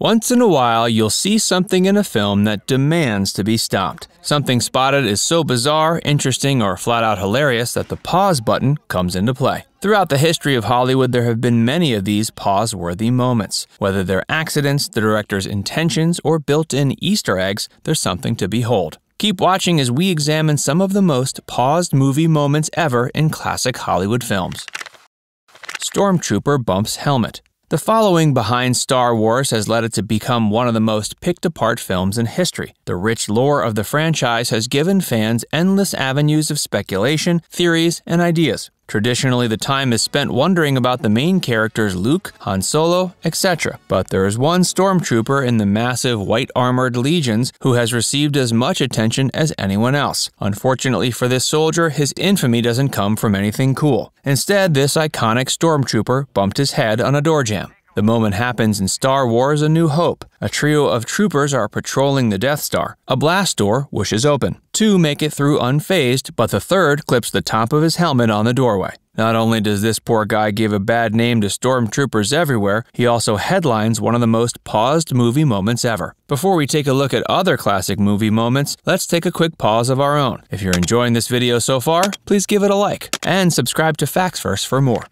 Once in a while, you'll see something in a film that demands to be stopped. Something spotted is so bizarre, interesting, or flat-out hilarious that the pause button comes into play. Throughout the history of Hollywood, there have been many of these pause-worthy moments. Whether they're accidents, the director's intentions, or built-in Easter eggs, there's something to behold. Keep watching as we examine some of the most paused movie moments ever in classic Hollywood films. Stormtrooper bumps helmet. The following behind Star Wars has led it to become one of the most picked-apart films in history. The rich lore of the franchise has given fans endless avenues of speculation, theories, and ideas. Traditionally, the time is spent wondering about the main characters Luke, Han Solo, etc. But there is one stormtrooper in the massive white-armored legions who has received as much attention as anyone else. Unfortunately for this soldier, his infamy doesn't come from anything cool. Instead, this iconic stormtrooper bumped his head on a door jamb. The moment happens in Star Wars: A New Hope. A trio of troopers are patrolling the Death Star. A blast door whooshes open. Two make it through unfazed, but the third clips the top of his helmet on the doorway. Not only does this poor guy give a bad name to stormtroopers everywhere, he also headlines one of the most paused movie moments ever. Before we take a look at other classic movie moments, let's take a quick pause of our own. If you're enjoying this video so far, please give it a like, and subscribe to Facts First for more.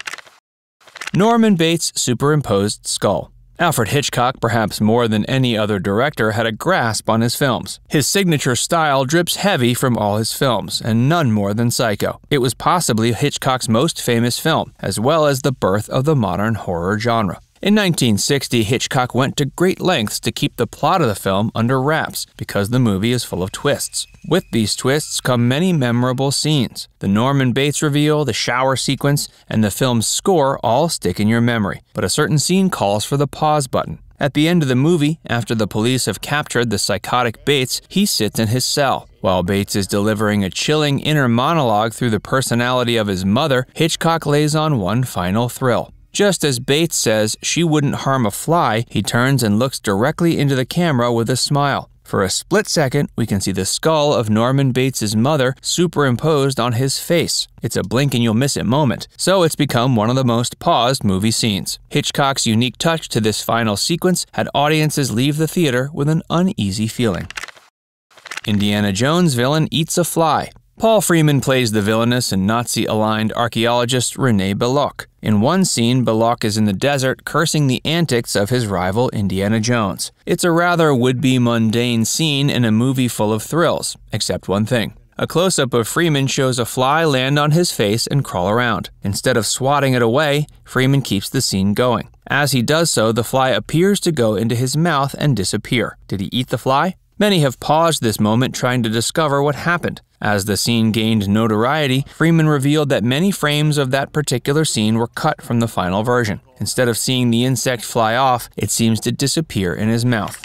Norman Bates' superimposed skull. Alfred Hitchcock, perhaps more than any other director, had a grasp on his films. His signature style drips heavy from all his films, and none more than Psycho. It was possibly Hitchcock's most famous film, as well as the birth of the modern horror genre. In 1960, Hitchcock went to great lengths to keep the plot of the film under wraps because the movie is full of twists. With these twists come many memorable scenes. The Norman Bates reveal, the shower sequence, and the film's score all stick in your memory. But a certain scene calls for the pause button. At the end of the movie, after the police have captured the psychotic Bates, he sits in his cell. While Bates is delivering a chilling inner monologue through the personality of his mother, Hitchcock lays on one final thrill. Just as Bates says she wouldn't harm a fly, he turns and looks directly into the camera with a smile. For a split second, we can see the skull of Norman Bates' mother superimposed on his face. It's a blink and you'll miss it moment, so it's become one of the most paused movie scenes. Hitchcock's unique touch to this final sequence had audiences leave the theater with an uneasy feeling. Indiana Jones villain eats a fly. Paul Freeman plays the villainous and Nazi-aligned archaeologist René Belloq. In one scene, Belloq is in the desert cursing the antics of his rival Indiana Jones. It's a rather would-be mundane scene in a movie full of thrills, except one thing. A close-up of Freeman shows a fly land on his face and crawl around. Instead of swatting it away, Freeman keeps the scene going. As he does so, the fly appears to go into his mouth and disappear. Did he eat the fly? Many have paused this moment trying to discover what happened. As the scene gained notoriety, Freeman revealed that many frames of that particular scene were cut from the final version. Instead of seeing the insect fly off, it seems to disappear in his mouth.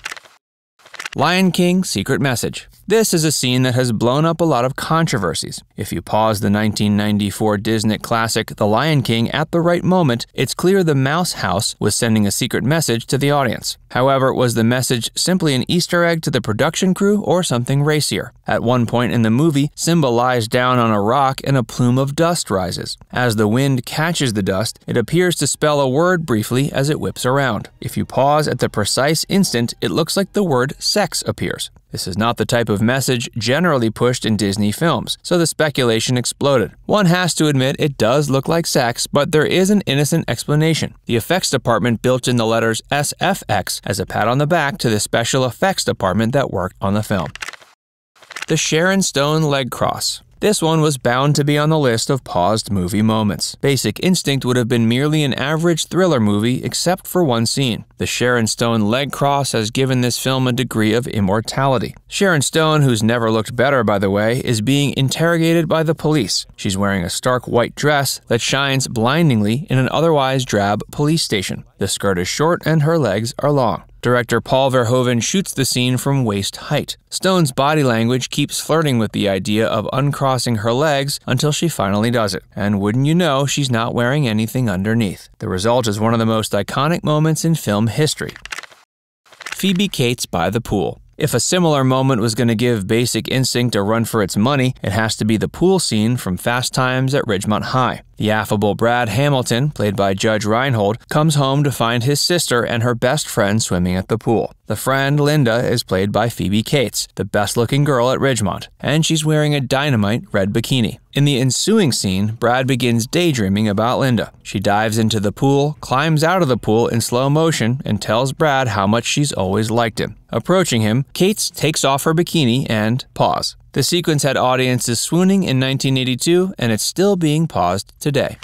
Lion King Secret Message. This is a scene that has blown up a lot of controversies. If you pause the 1994 Disney classic The Lion King at the right moment, it's clear the Mouse House was sending a secret message to the audience. However, was the message simply an Easter egg to the production crew or something racier? At one point in the movie, Simba lies down on a rock and a plume of dust rises. As the wind catches the dust, it appears to spell a word briefly as it whips around. If you pause at the precise instant, it looks like the word sex appears. This is not the type of message generally pushed in Disney films, so the speculation exploded. One has to admit it does look like sex, but there is an innocent explanation. The effects department built in the letters SFX as a pat on the back to the special effects department that worked on the film. The Sharon Stone leg cross. This one was bound to be on the list of paused movie moments. Basic Instinct would have been merely an average thriller movie except for one scene. The Sharon Stone leg cross has given this film a degree of immortality. Sharon Stone, who's never looked better by the way, is being interrogated by the police. She's wearing a stark white dress that shines blindingly in an otherwise drab police station. The skirt is short and her legs are long. Director Paul Verhoeven shoots the scene from waist height. Stone's body language keeps flirting with the idea of uncrossing her legs until she finally does it. And wouldn't you know, she's not wearing anything underneath. The result is one of the most iconic moments in film history. Phoebe Cates by the pool. If a similar moment was going to give Basic Instinct a run for its money, it has to be the pool scene from Fast Times at Ridgemont High. The affable Brad Hamilton, played by Judge Reinhold, comes home to find his sister and her best friend swimming at the pool. The friend, Linda, is played by Phoebe Cates, the best-looking girl at Ridgemont, and she's wearing a dynamite red bikini. In the ensuing scene, Brad begins daydreaming about Linda. She dives into the pool, climbs out of the pool in slow motion, and tells Brad how much she's always liked him. Approaching him, Cates takes off her bikini and pause. The sequence had audiences swooning in 1982, and it's still being paused today.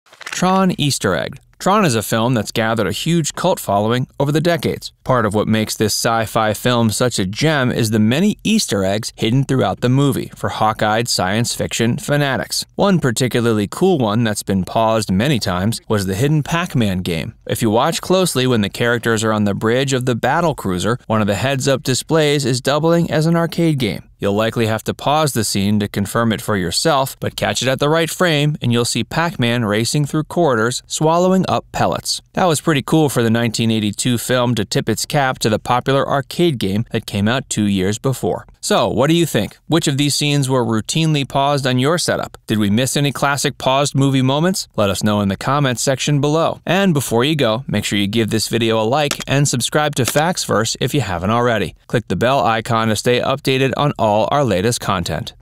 TRON Easter egg. TRON is a film that's gathered a huge cult following over the decades. Part of what makes this sci-fi film such a gem is the many Easter eggs hidden throughout the movie for hawk-eyed science fiction fanatics. One particularly cool one that's been paused many times was the hidden Pac-Man game. If you watch closely when the characters are on the bridge of the battle cruiser, one of the heads-up displays is doubling as an arcade game. You'll likely have to pause the scene to confirm it for yourself, but catch it at the right frame and you'll see Pac-Man racing through corridors, swallowing up pellets. That was pretty cool for the 1982 film to tip its cap to the popular arcade game that came out 2 years before. So, what do you think? Which of these scenes were routinely paused on your setup? Did we miss any classic paused movie moments? Let us know in the comments section below. And before you go, make sure you give this video a like and subscribe to Facts Verse if you haven't already. Click the bell icon to stay updated on all our latest content.